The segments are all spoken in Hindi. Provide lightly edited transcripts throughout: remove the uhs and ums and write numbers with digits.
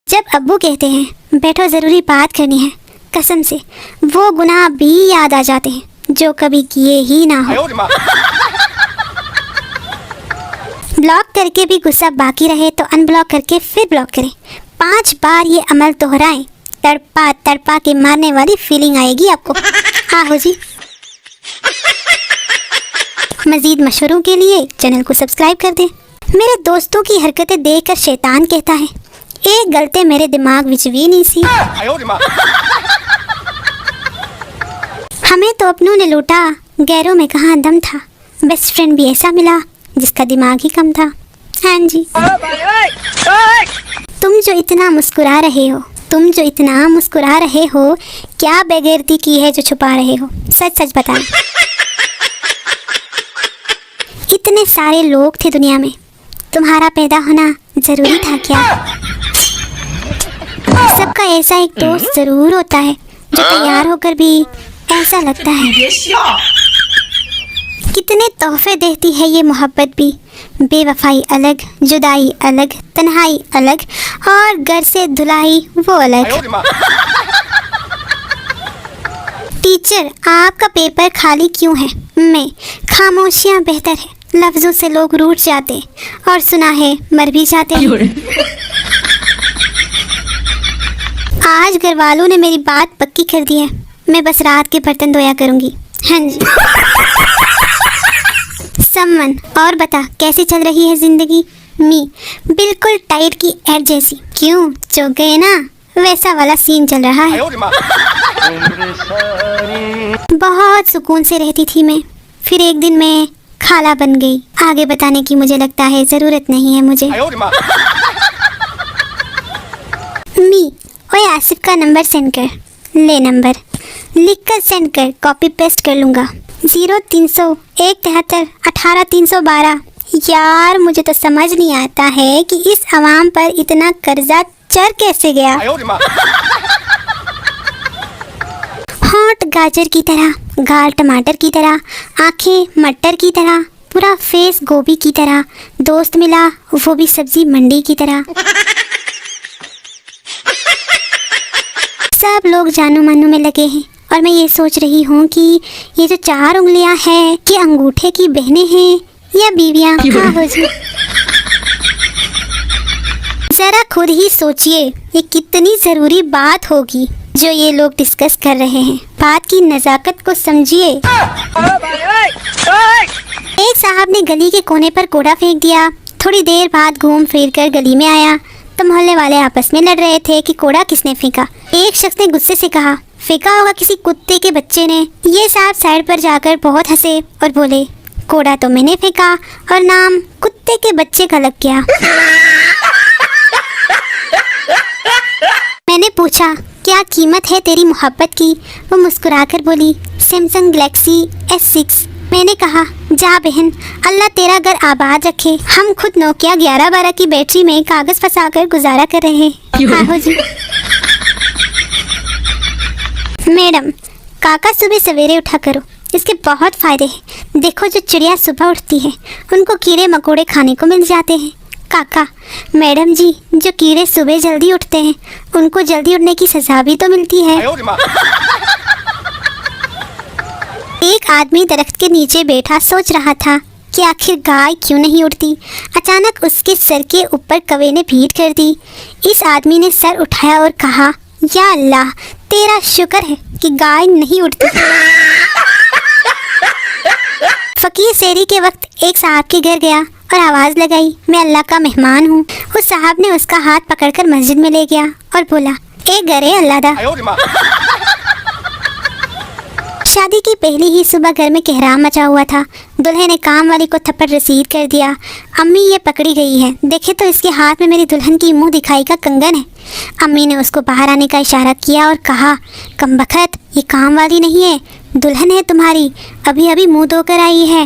जब अब्बू कहते हैं बैठो ज़रूरी बात करनी है, कसम से वो गुनाह भी याद आ जाते हैं जो कभी किए ही ना हो। ब्लॉक करके भी गुस्सा बाकी रहे तो अनब्लॉक करके फिर ब्लॉक करें। 5 बार ये अमल दोहराएं, तड़पा तड़पा के मारने वाली फीलिंग आएगी आपको। आहो जी। मज़ीद मशवरों के लिए चैनल को सब्सक्राइब कर दें। मेरे दोस्तों की हरकतें देखकर शैतान कहता है एक गलती मेरे दिमाग विच भी नहीं सी। हमें तो अपनों ने लूटा, गैरों में कहाँ दम था। बेस्ट फ्रेंड भी ऐसा मिला जिसका दिमाग ही कम था। हाँ जी। तुम जो इतना मुस्कुरा रहे हो, तुम जो इतना मुस्कुरा रहे हो, क्या बेगैरती की है जो छुपा रहे हो? सच सच बताएं। इतने सारे लोग थे दुनिया में, तुम्हारा पैदा होना जरूरी था क्या? सबका ऐसा एक दोस्त जरूर होता है जो तैयार होकर भी ऐसा लगता है। कितने तोहफे देती है ये मोहब्बत भी, बेवफाई अलग, जुदाई अलग, तन्हाई अलग और घर से धुलाई वो अलग। टीचर आपका पेपर खाली क्यों है? मैं खामोशियाँ बेहतर है, लफ्जों से लोग रूठ जाते और सुना है मर भी जाते हैं। आज घर वालों ने मेरी बात पक्की कर दी है, मैं बस रात के बर्तन धोया करूंगी। हाँ जी। समवन और बता कैसी चल रही है जिंदगी? मी बिल्कुल टाइट की ऐड जैसी। क्यों चौंक गए ना? वैसा वाला सीन चल रहा है। बहुत सुकून से रहती थी मैं, फिर एक दिन मैं खाला बन गई। आगे बताने की मुझे लगता है जरूरत नहीं है मुझे। मी ओए आसिफ का नंबर सेंड कर। ले नंबर लिख कर सेंड कर, कॉपी पेस्ट कर लूँगा। 0300 173 18 312। यार मुझे तो समझ नहीं आता है कि इस अवाम पर इतना कर्जा चढ़ कैसे गया। होंठ गाजर की तरह, गाल टमाटर की तरह, आंखें मटर की तरह, पूरा फेस गोभी की तरह, दोस्त मिला वो भी सब्जी मंडी की तरह। सब लोग जानू मानू में लगे हैं और मैं ये सोच रही हूँ कि ये जो 4 उंगलियां हैं कि अंगूठे की बहनें हैं या बीवियां। हाँ हो जी। जरा खुद ही सोचिए ये कितनी जरूरी बात होगी जो ये लोग डिस्कस कर रहे हैं। बात की नजाकत को समझिए। एक साहब ने गली के कोने पर कूड़ा फेंक दिया। थोड़ी देर बाद घूम फिर कर गली में आया तो मोहल्ले वाले आपस में लड़ रहे थे कि कूड़ा किसने फेंका। एक शख्स ने गुस्से से कहा फेंका होगा किसी कुत्ते के बच्चे ने। ये साहब साइड पर जाकर बहुत हंसे और बोले कूड़ा तो मैंने फेंका और नाम कुत्ते के बच्चे का लग गया। मैंने पूछा क्या कीमत है तेरी मोहब्बत की? वो मुस्कुराकर बोली सैमसंग गैलेक्सी S6। मैंने कहा जा बहन, अल्लाह तेरा घर आबाद रखे। हम खुद नोकिया 1112 की बैटरी में कागज फंसाकर गुजारा कर रहे हैं। आहो जी। मैडम काका सुबह सवेरे उठा करो, इसके बहुत फायदे हैं। देखो जो चिड़िया सुबह उठती है उनको कीड़े मकोड़े खाने को मिल जाते हैं। काका मैडम जी जो कीड़े सुबह जल्दी उठते हैं उनको जल्दी उठने की सजा भी तो मिलती है। एक आदमी दरख्त के नीचे बैठा सोच रहा था कि आखिर गाय क्यों नहीं उठती। अचानक उसके सर के ऊपर कौवे ने भीड़ कर दी। इस आदमी ने सर उठाया और कहा या अल्लाह तेरा शुक्र है कि गाय नहीं उठती। फकीर सेहरी के वक्त एक साहब के घर गया और आवाज़ लगाई मैं अल्लाह का मेहमान हूँ। उस साहब ने उसका हाथ पकड़कर मस्जिद में ले गया और बोला ए घरे अल्लाह दा। शादी की पहली ही सुबह घर में कहराम मचा हुआ था। दुल्हे ने काम वाली को थप्पड़ रसीद कर दिया। अम्मी ये पकड़ी गई है, देखे तो इसके हाथ में मेरी दुल्हन की मुंह दिखाई का कंगन है। अम्मी ने उसको बाहर आने का इशारा किया और कहा कमबख्त ये काम वाली नहीं है, दुल्हन है तुम्हारी, अभी अभी मुंह धोकर आई है।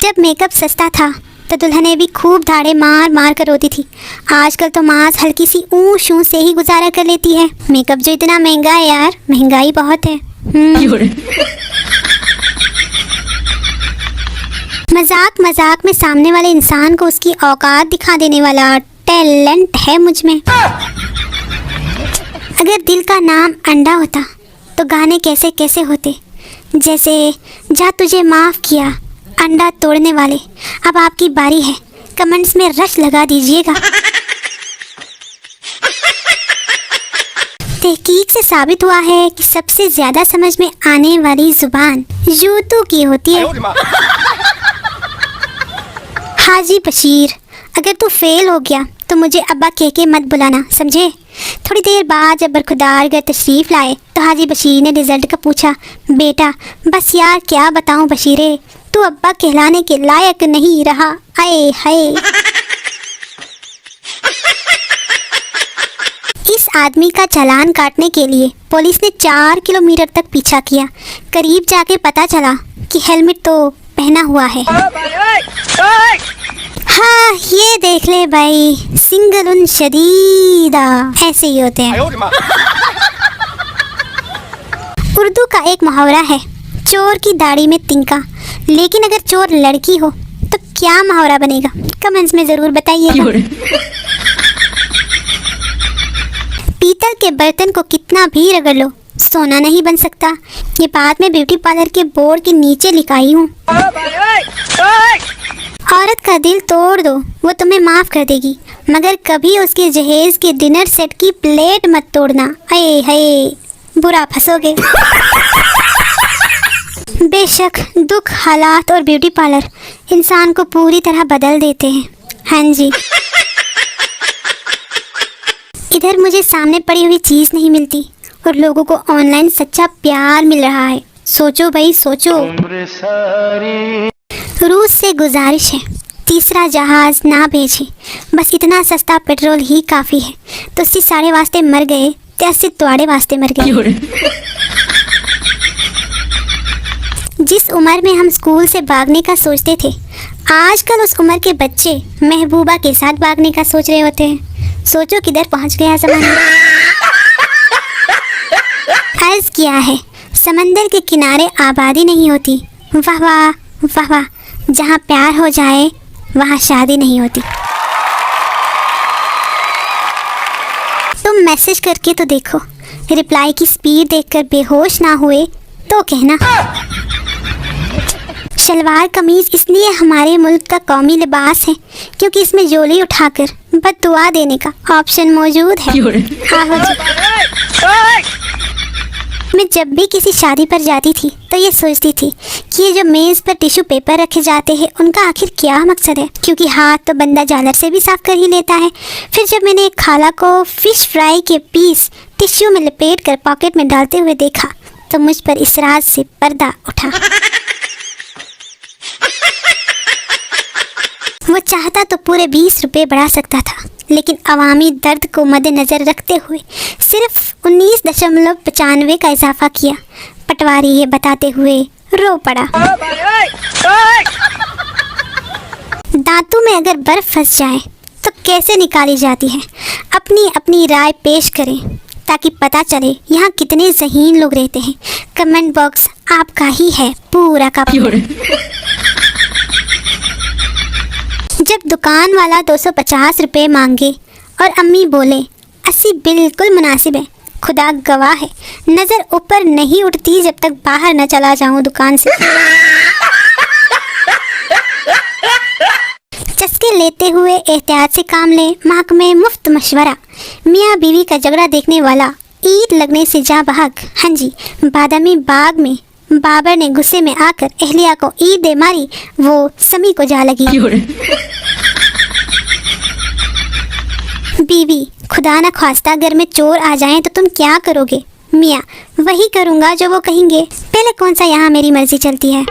जब मेकअप सस्ता था तो दुल्हनें भी खूब धाड़े मार मार कर रोती थी। आजकल तो माँ हल्की सी ऊँ शू से ही गुजारा कर लेती है। मेकअप जो इतना महंगा है यार, महंगाई बहुत है। मजाक मजाक में सामने वाले इंसान को उसकी औकात दिखा देने वाला टैलेंट है मुझ में। अगर दिल का नाम अंडा होता तो गाने कैसे कैसे होते, जैसे जा तुझे माफ़ किया अंडा तोड़ने वाले। अब आपकी बारी है, कमेंट्स में रश लगा दीजिएगा। तहकीक से साबित हुआ है कि सबसे ज्यादा समझ में आने वाली जुबान यूतू की होती है। हाजी बशीर, अगर तू फेल हो गया तो मुझे अब्बा कह के मत बुलाना, समझे। थोड़ी देर बाद जब बरखुदार घर तशरीफ लाए तो हाजी बशीर ने रिजल्ट का पूछा। बेटा बस यार क्या बताऊं बशीरे, तू अब्बा कहलाने के लायक नहीं रहा। आए हाय। इस आदमी का चालान काटने के लिए पुलिस ने 4 किलोमीटर तक पीछा किया। करीब जाके पता चला कि हेलमेट तो पहना हुआ है। हाँ ये देख ले भाई, सिंगलुन शदीदा ऐसे ही होते हैं। उर्दू का एक मुहावरा है, चोर की दाढ़ी में तिनका। लेकिन अगर चोर लड़की हो तो क्या मुहावरा बनेगा, कमेंट्स में जरूर बताइएगा। पीतल के बर्तन को कितना भी रगड़ लो सोना नहीं बन सकता। ये बात मैं ब्यूटी पार्लर के बोर्ड के नीचे लिखाई हूँ। औरत का दिल तोड़ दो वो तुम्हें माफ कर देगी, मगर कभी उसके जहेज के डिनर सेट की प्लेट मत तोड़ना। अये हये बुरा फंसोगे। बेशक दुख, हालात और ब्यूटी पार्लर इंसान को पूरी तरह बदल देते हैं। हाँ जी, इधर मुझे सामने पड़ी हुई चीज नहीं मिलती और लोगों को ऑनलाइन सच्चा प्यार मिल रहा है। सोचो भाई सोचो। रूस से गुजारिश है तीसरा जहाज ना भेजे, बस इतना सस्ता पेट्रोल ही काफ़ी है। तो 80 साढ़े वास्ते मर गए तो 80 तुआड़े वास्ते मर गए। जिस उम्र में हम स्कूल से भागने का सोचते थे, आजकल उस उम्र के बच्चे महबूबा के साथ भागने का सोच रहे होते हैं। सोचो किधर पहुंच गया ज़माना। अर्ज किया है समंदर के किनारे आबादी नहीं होती, वाह वाह वाह वाह, जहाँ प्यार हो जाए वहाँ शादी नहीं होती। तुम मैसेज करके तो देखो, रिप्लाई की स्पीड देखकर बेहोश ना हुए तो कहना। शलवार कमीज इसलिए हमारे मुल्क का कौमी लिबास है क्योंकि इसमें जोली उठाकर बद्दुआ देने का ऑप्शन मौजूद है। मैं जब भी किसी शादी पर जाती थी तो ये सोचती थी कि ये जो मेज पर टिश्यू पेपर रखे जाते हैं उनका आखिर क्या मकसद है, क्योंकि हाथ तो बंदा जालर से भी साफ कर ही लेता है। फिर जब मैंने एक खाला को फिश फ्राई के पीस टिश्यू में लपेट कर पॉकेट में डालते हुए देखा तो मुझ पर इस राज से पर्दा उठा। वो चाहता तो पूरे 20 रुपए बढ़ा सकता था, लेकिन अवामी दर्द को मद्देनजर रखते हुए सिर्फ 19.95 का इजाफा किया। पटवारी ये बताते हुए रो पड़ा। दांतों में अगर बर्फ फंस जाए तो कैसे निकाली जाती है, अपनी अपनी राय पेश करें ताकि पता चले यहाँ कितने ज़हीन लोग रहते हैं। कमेंट बॉक्स आपका ही है पूरा का पूरा। जब दुकान वाला 250 रुपये मांगे और अम्मी बोले 80 बिल्कुल मुनासिब है, खुदा गवाह है नज़र ऊपर नहीं उठती जब तक बाहर न चला जाऊं दुकान से। चस्के लेते हुए एहतियात से काम ले, महकमे मुफ्त मशवरा, मियाँ बीवी का झगड़ा देखने वाला ईद लगने से जा भाग। हाँ जी, बादामी बाग में बाबर ने गुस्से में आकर अहलिया को ईद दे मारी, वो समी को जा लगी। बीवी, खुदा न ख्वास्ता घर में चोर आ जाएं तो तुम क्या करोगे? मियाँ, वही करूँगा जो वो कहेंगे, पहले कौन सा यहाँ मेरी मर्जी चलती है।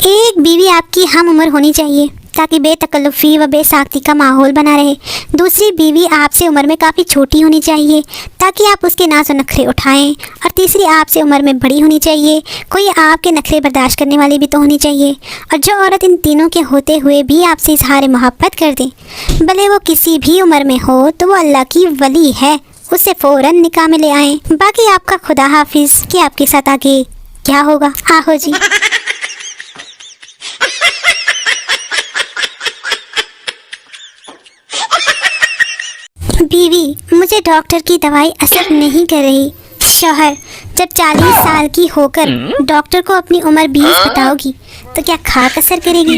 एक बीवी आपकी हम उम्र होनी चाहिए ताकि बेतकल्लुफ़ी व बेसाख्ती का माहौल बना रहे। दूसरी बीवी आपसे उम्र में काफ़ी छोटी होनी चाहिए ताकि आप उसके नाज़ और नखरे उठाएं। और तीसरी आपसे उम्र में बड़ी होनी चाहिए, कोई आपके नखरे बर्दाश्त करने वाली भी तो होनी चाहिए। और जो औरत इन तीनों के होते हुए भी आपसे इजहार मोहब्बत कर दे, भले वो किसी भी उम्र में हो, तो वो अल्लाह की वली है, उसे फ़ौरन निकाह में ले आएँ। बाकी आपका खुदा हाफिज़ कि आपके साथ आगे क्या होगा। आहो जी। बीवी, मुझे डॉक्टर की दवाई असर नहीं कर रही। शौहर, जब 40 साल की होकर डॉक्टर को अपनी उम्र 20 बताओगी तो क्या खाक असर करेगी?